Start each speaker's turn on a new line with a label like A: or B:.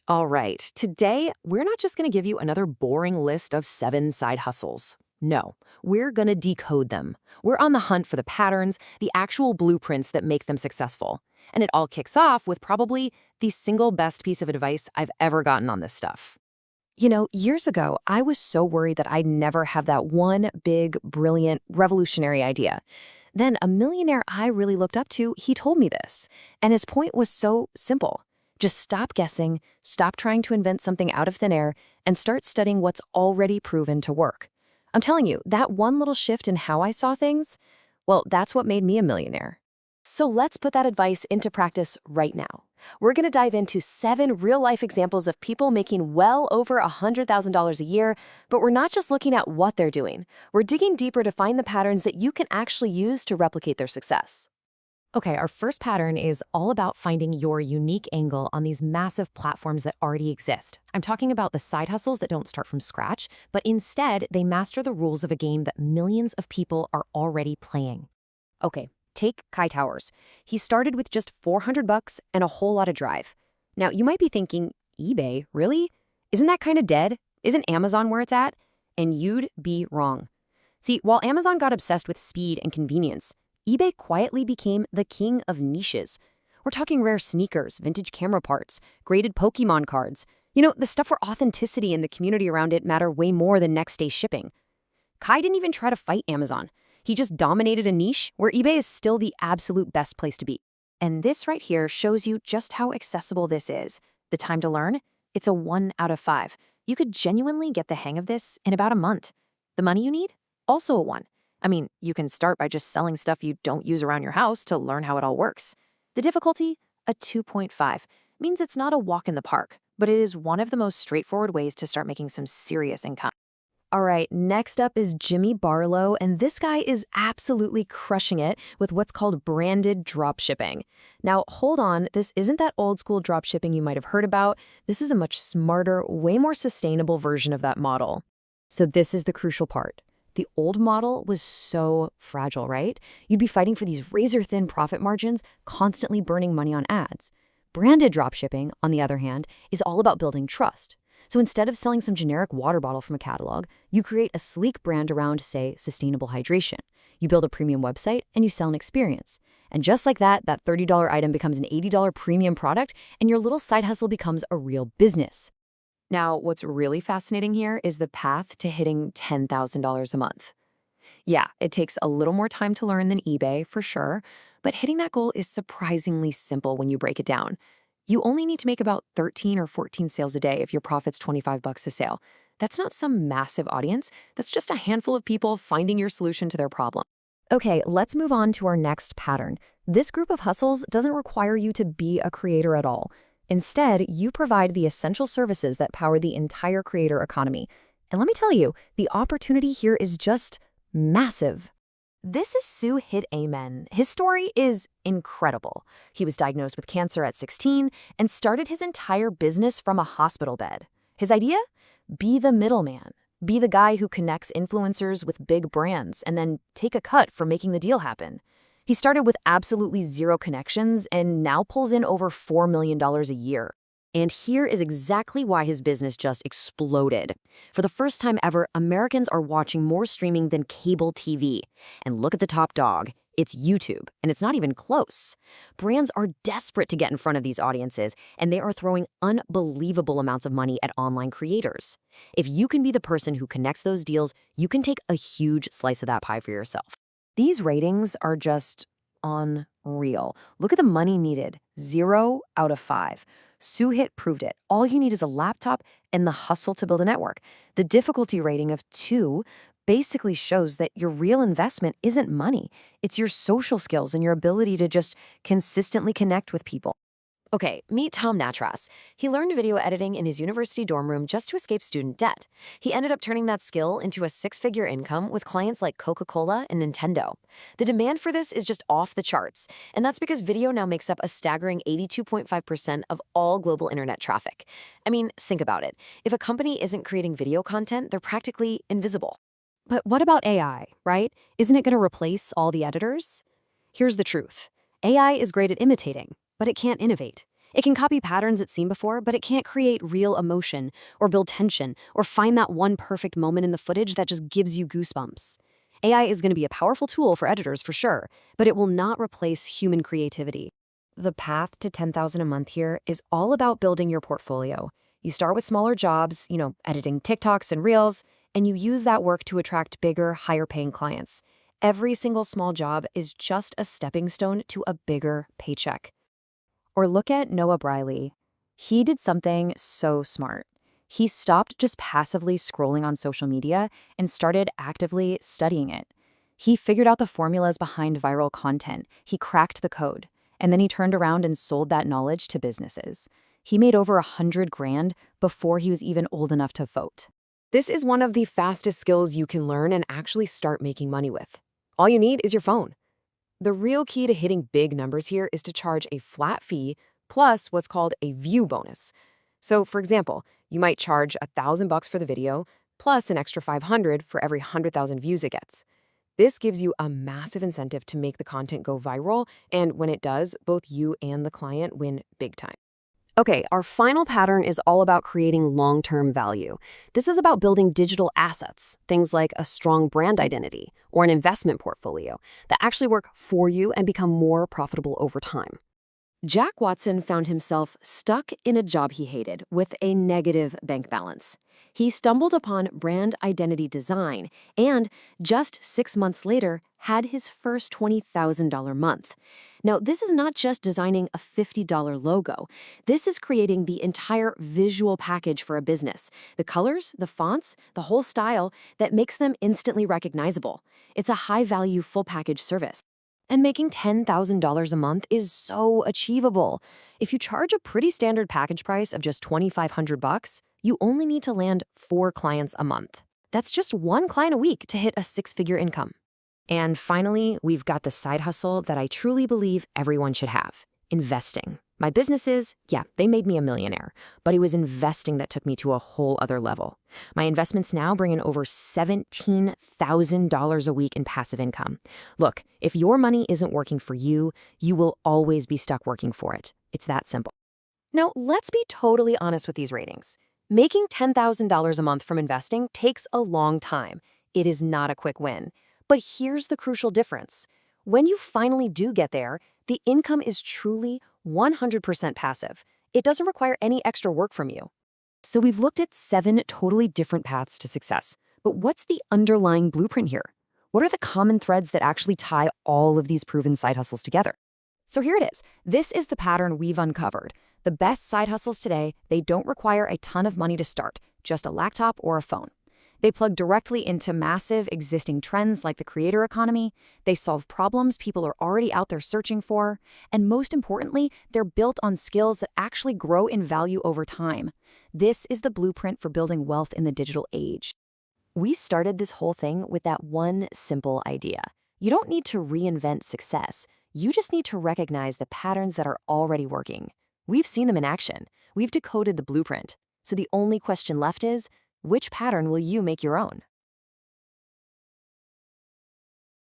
A: All right, today we're not just going to give you another boring list of 7 side hustles. No, we're going to decode them. We're on the hunt for the patterns, the actual blueprints that make them successful. And it all kicks off with probably the single best piece of advice I've ever gotten on this stuff. Years ago, I was so worried that I'd never have that one big, brilliant, revolutionary idea. Then a millionaire I really looked up to, he told me this. And his point was so simple. Just stop guessing, stop trying to invent something out of thin air, and start studying what's already proven to work. I'm telling you, that one little shift in how I saw things, well, that's what made me a millionaire. So let's put that advice into practice right now. We're going to dive into 7 real-life examples of people making well over $100,000 a year, but we're not just looking at what they're doing. We're digging deeper to find the patterns that you can actually use to replicate their success. Okay, our first pattern is all about finding your unique angle on these massive platforms that already exist. I'm talking about the side hustles that don't start from scratch, but instead they master the rules of a game that millions of people are already playing. Okay, take Kai Towers. He started with just $400 and a whole lot of drive. Now, you might be thinking, eBay, really? Isn't that kind of dead? Isn't Amazon where it's at? And you'd be wrong. See, while Amazon got obsessed with speed and convenience, eBay quietly became the king of niches. We're talking rare sneakers, vintage camera parts, graded Pokemon cards. The stuff where authenticity and the community around it matter way more than next-day shipping. Kai didn't even try to fight Amazon. He just dominated a niche where eBay is still the absolute best place to be. And this right here shows you just how accessible this is. The time to learn? It's a 1 out of 5. You could genuinely get the hang of this in about a month. The money you need? Also a 1. I mean, you can start by just selling stuff you don't use around your house to learn how it all works. The difficulty? A 2.5. Means it's not a walk in the park, but it is one of the most straightforward ways to start making some serious income. All right, next up is Jimmy Barlow, and this guy is absolutely crushing it with what's called branded dropshipping. Now, hold on, this isn't that old school dropshipping you might have heard about. This is a much smarter, way more sustainable version of that model. So this is the crucial part. The old model was so fragile, right? You'd be fighting for these razor-thin profit margins, constantly burning money on ads. Branded dropshipping, on the other hand, is all about building trust. So instead of selling some generic water bottle from a catalog, you create a sleek brand around, say, sustainable hydration. You build a premium website, and you sell an experience. And just like that, that $30 item becomes an $80 premium product, and your little side hustle becomes a real business. Now, what's really fascinating here is the path to hitting $10,000 a month. Yeah, it takes a little more time to learn than eBay, for sure, but hitting that goal is surprisingly simple when you break it down. You only need to make about 13 or 14 sales a day if your profit's $25 a sale. That's not some massive audience. That's just a handful of people finding your solution to their problem. Okay, let's move on to our next pattern. This group of hustles doesn't require you to be a creator at all. Instead, you provide the essential services that power the entire creator economy. And let me tell you, the opportunity here is just massive. This is Suhit Amen. His story is incredible. He was diagnosed with cancer at 16 and started his entire business from a hospital bed. His idea? Be the middleman. Be the guy who connects influencers with big brands and then take a cut for making the deal happen. He started with absolutely zero connections and now pulls in over $4 million a year. And here is exactly why his business just exploded. For the first time ever, Americans are watching more streaming than cable TV. And look at the top dog. It's YouTube, and it's not even close. Brands are desperate to get in front of these audiences, and they are throwing unbelievable amounts of money at online creators. If you can be the person who connects those deals, you can take a huge slice of that pie for yourself. These ratings are just unreal. Look at the money needed. 0 out of 5. Suhit proved it. All you need is a laptop and the hustle to build a network. The difficulty rating of 2 basically shows that your real investment isn't money. It's your social skills and your ability to just consistently connect with people. Okay, meet Tom Natras. He learned video editing in his university dorm room just to escape student debt. He ended up turning that skill into a 6-figure income with clients like Coca-Cola and Nintendo. The demand for this is just off the charts, and that's because video now makes up a staggering 82.5% of all global internet traffic. I mean, think about it. If a company isn't creating video content, they're practically invisible. But what about AI, right? Isn't it going to replace all the editors? Here's the truth. AI is great at imitating, but it can't innovate.
B: It can copy patterns it's seen before, but it can't create real emotion or build tension or find that one perfect moment in the footage that just gives you goosebumps. AI is going to be a powerful tool for editors for sure, but it will not replace human creativity. The path to 10,000 a month here is all about building your portfolio. You start with smaller jobs, editing TikToks and Reels, and you use that work to attract bigger, higher paying clients. Every single small job is just a stepping stone to a bigger paycheck. Or look at Noah Briley. He did something so smart. He stopped just passively scrolling on social media and started actively studying it. He figured out the formulas behind viral content. He cracked the code. And then he turned around and sold that knowledge to businesses. He made over 100 grand before he was even old enough to vote.
A: This is one of the fastest skills you can learn and actually start making money with. All you need is your phone. The real key to hitting big numbers here is to charge a flat fee plus what's called a view bonus. So, for example, you might charge $1,000 for the video plus an extra 500 for every 100,000 views it gets. This gives you a massive incentive to make the content go viral, and when it does, both you and the client win big time.
B: Okay, our final pattern is all about creating long-term value. This is about building digital assets, things like a strong brand identity or an investment portfolio that actually work for you and become more profitable over time.
A: Jack Watson found himself stuck in a job he hated with a negative bank balance. He stumbled upon brand identity design and, just 6 months later, had his first $20,000 month. Now, this is not just designing a $50 logo. This is creating the entire visual package for a business. The colors, the fonts, the whole style that makes them instantly recognizable. It's a high-value full package service. And making $10,000 a month is so achievable. If you charge a pretty standard package price of just $2,500, you only need to land 4 clients a month. That's just 1 client a week to hit a 6-figure income. And finally, we've got the side hustle that I truly believe everyone should have: investing. My businesses, they made me a millionaire, but it was investing that took me to a whole other level. My investments now bring in over $17,000 a week in passive income. Look, if your money isn't working for you, you will always be stuck working for it. It's that simple. Now, let's be totally honest with these ratings. Making $10,000 a month from investing takes a long time. It is not a quick win. But here's the crucial difference. When you finally do get there, the income is truly 100% passive. It doesn't require any extra work from you. So we've looked at 7 totally different paths to success. But what's the underlying blueprint here? What are the common threads that actually tie all of these proven side hustles together? So here it is. This is the pattern we've uncovered. The best side hustles today, they don't require a ton of money to start, just a laptop or a phone. They plug directly into massive existing trends like the creator economy. They solve problems people are already out there searching for. And most importantly, they're built on skills that actually grow in value over time. This is the blueprint for building wealth in the digital age. We started this whole thing with that one simple idea. You don't need to reinvent success. You just need to recognize the patterns that are already working. We've seen them in action. We've decoded the blueprint. So the only question left is, which pattern will you make your own?